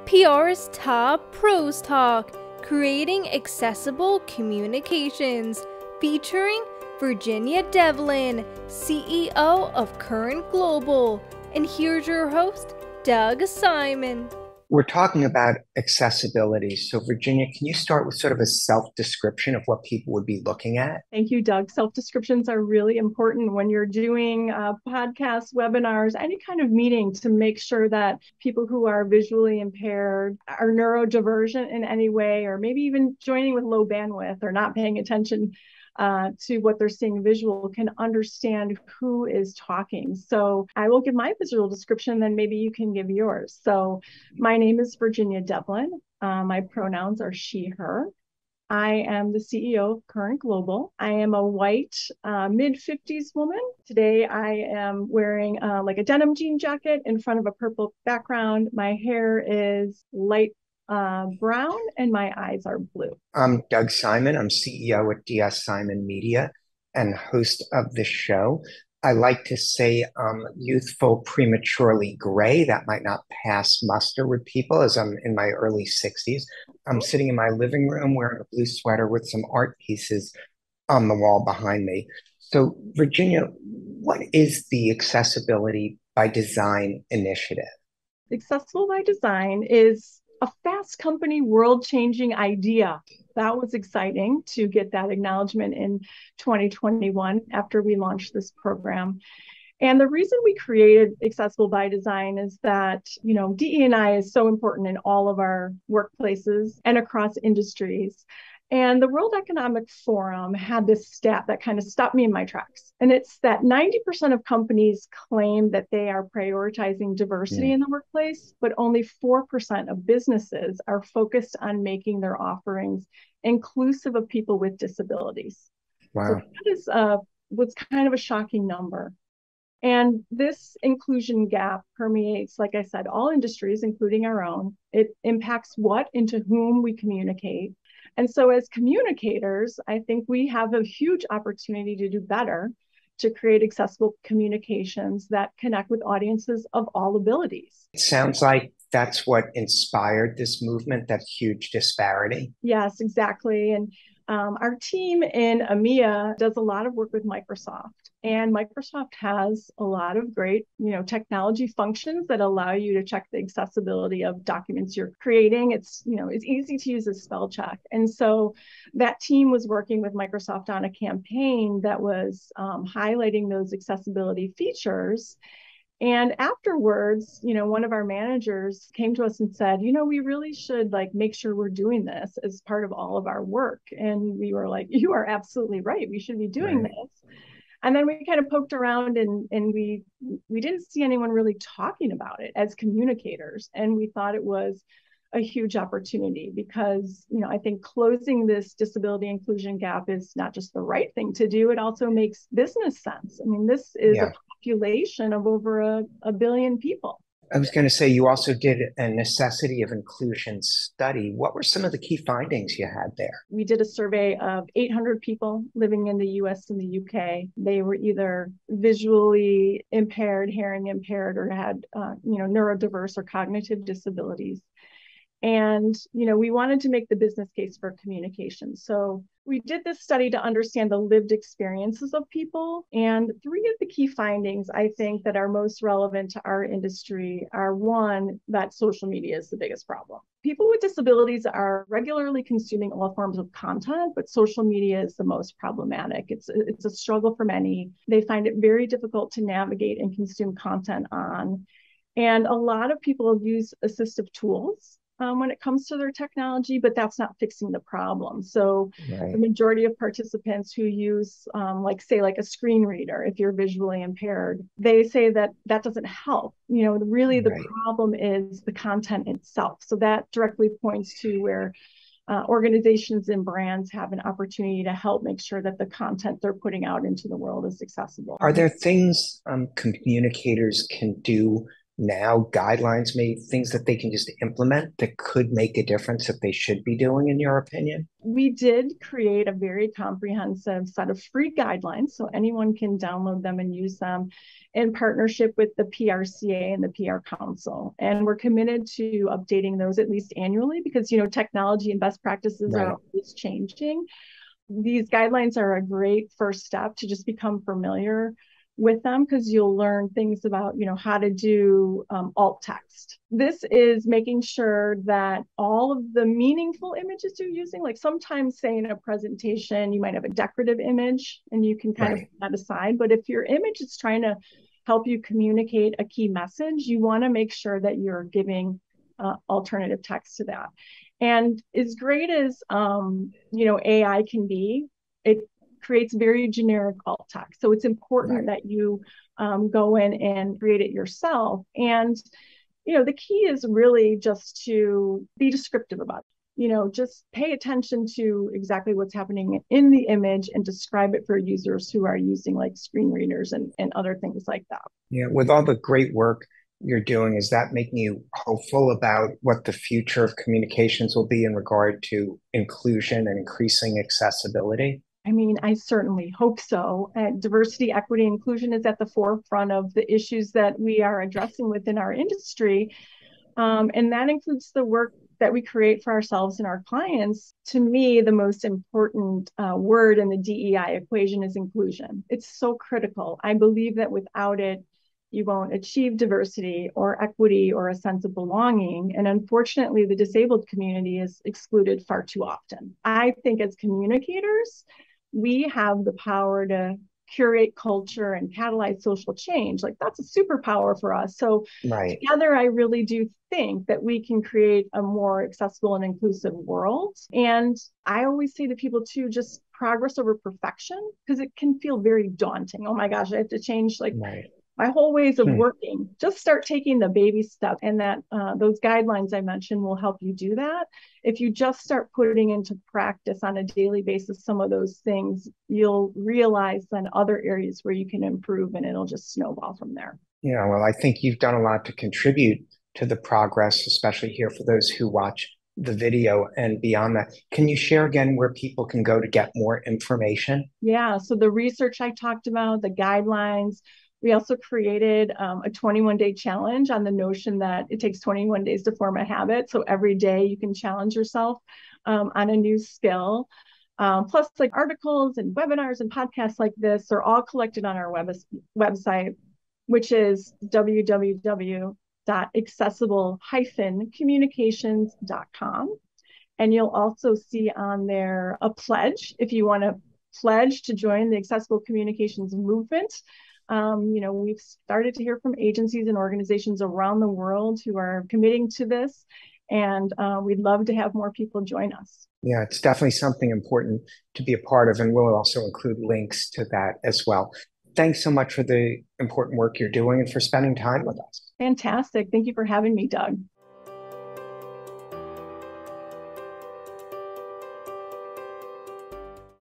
PR's Top Pros Talk, creating accessible communications, featuring Virginia Devlin, CEO of Current Global. And here's your host, Doug Simon. We're talking about accessibility. So, Virginia, can you start with sort of a self-description of what people would be looking at? Thank you, Doug. Self-descriptions are really important when you're doing podcasts, webinars, any kind of meeting to make sure that people who are visually impaired, are neurodivergent in any way, or maybe even joining with low bandwidth or not paying attention to what they're seeing visual can understand who is talking. So I will give my visual description, then maybe you can give yours. So my name is Virginia Devlin. My pronouns are she, her. I am the CEO of Current Global. I am a white mid-50s woman. Today I am wearing like a denim jean jacket in front of a purple background. My hair is light brown and my eyes are blue. I'm Doug Simon. I'm CEO at DS Simon Media and host of the show. I like to say youthful, prematurely gray. That might not pass muster with people as I'm in my early 60s. I'm sitting in my living room wearing a blue sweater with some art pieces on the wall behind me. So, Virginia, what is the Accessibility by Design initiative? Accessible by Design is a fast company, world-changing idea. That was exciting to get that acknowledgement in 2021 after we launched this program. And the reason we created Accessible by Design is that, DE&I is so important in all of our workplaces and across industries. And the World Economic Forum had this stat that kind of stopped me in my tracks. And it's that 90% of companies claim that they are prioritizing diversity in the workplace, but only 4% of businesses are focused on making their offerings inclusive of people with disabilities. Wow. So that is what's kind of a shocking number. And this inclusion gap permeates, like I said, all industries, including our own. It impacts what and to whom we communicate. And so as communicators, I think we have a huge opportunity to do better to create accessible communications that connect with audiences of all abilities. It sounds like that's what inspired this movement, that huge disparity. Yes, exactly. And our team in EMEA does a lot of work with Microsoft. And Microsoft has a lot of great, technology functions that allow you to check the accessibility of documents you're creating. It's easy to use as spell check. And so that team was working with Microsoft on a campaign that was highlighting those accessibility features. And afterwards, one of our managers came to us and said, we really should make sure we're doing this as part of all of our work. And we were like, you are absolutely right. We should be doing this. And then we kind of poked around and we didn't see anyone really talking about it as communicators. And we thought it was a huge opportunity because, I think closing this disability inclusion gap is not just the right thing to do, it also makes business sense. I mean, this is a population of over a billion people. I was going to say, you also did a necessity of inclusion study. What were some of the key findings you had there? We did a survey of 800 people living in the US and the UK. They were either visually impaired, hearing impaired, or had, neurodiverse or cognitive disabilities. And, we wanted to make the business case for communication. So we did this study to understand the lived experiences of people. And three of the key findings, I think, that are most relevant to our industry are one, that social media is the biggest problem. People with disabilities are regularly consuming all forms of content, but social media is the most problematic. It's a struggle for many. They find it very difficult to navigate and consume content on. And a lot of people use assistive tools when it comes to their technology, but that's not fixing the problem. So the majority of participants who use, like a screen reader, if you're visually impaired, they say that doesn't help. Really the problem is the content itself. So that directly points to where organizations and brands have an opportunity to help make sure that the content they're putting out into the world is accessible. Are there things communicators can do now, guidelines, maybe things that they can just implement that could make a difference that they should be doing, in your opinion? We did create a very comprehensive set of free guidelines, so anyone can download them and use them in partnership with the PRCA and the PR Council. And we're committed to updating those at least annually because, technology and best practices are always changing. These guidelines are a great first step to just become familiar with them because you'll learn things about, how to do alt text. This is making sure that all of the meaningful images you're using, like sometimes say in a presentation, you might have a decorative image and you can kind of put that aside. But if your image is trying to help you communicate a key message, you want to make sure that you're giving alternative text to that. And as great as AI can be, it creates very generic alt text. So it's important that you go in and create it yourself. And the key is really just to be descriptive about it. Just pay attention to exactly what's happening in the image and describe it for users who are using like screen readers and other things like that. Yeah, with all the great work you're doing, is that making you hopeful about what the future of communications will be in regard to inclusion and increasing accessibility? I mean, I certainly hope so. Diversity, equity, inclusion is at the forefront of the issues that we are addressing within our industry. And that includes the work that we create for ourselves and our clients. To me, the most important word in the DEI equation is inclusion. It's so critical. I believe that without it, you won't achieve diversity or equity or a sense of belonging. And unfortunately, the disabled community is excluded far too often. I think as communicators, we have the power to curate culture and catalyze social change. Like that's a superpower for us. So together, I really do think that we can create a more accessible and inclusive world. And I always say to people too, just progress over perfection, because it can feel very daunting. Oh my gosh, I have to change my whole ways of working. Just start taking the baby step, and that those guidelines I mentioned will help you do that. If you just start putting into practice on a daily basis some of those things, you'll realize then other areas where you can improve, and it'll just snowball from there. Yeah, well, I think you've done a lot to contribute to the progress, especially here for those who watch the video and beyond that. Can you share again where people can go to get more information? Yeah, so the research I talked about, the guidelines. We also created a 21-day challenge on the notion that it takes 21 days to form a habit. So every day you can challenge yourself on a new skill. Plus, like articles and webinars and podcasts like this are all collected on our website, which is www.accessible-communications.com. And you'll also see on there a pledge if you want to pledge to join the Accessible Communications movement. We've started to hear from agencies and organizations around the world who are committing to this, and we'd love to have more people join us. Yeah, it's definitely something important to be a part of, and we'll also include links to that as well. Thanks so much for the important work you're doing and for spending time with us. Fantastic. Thank you for having me, Doug.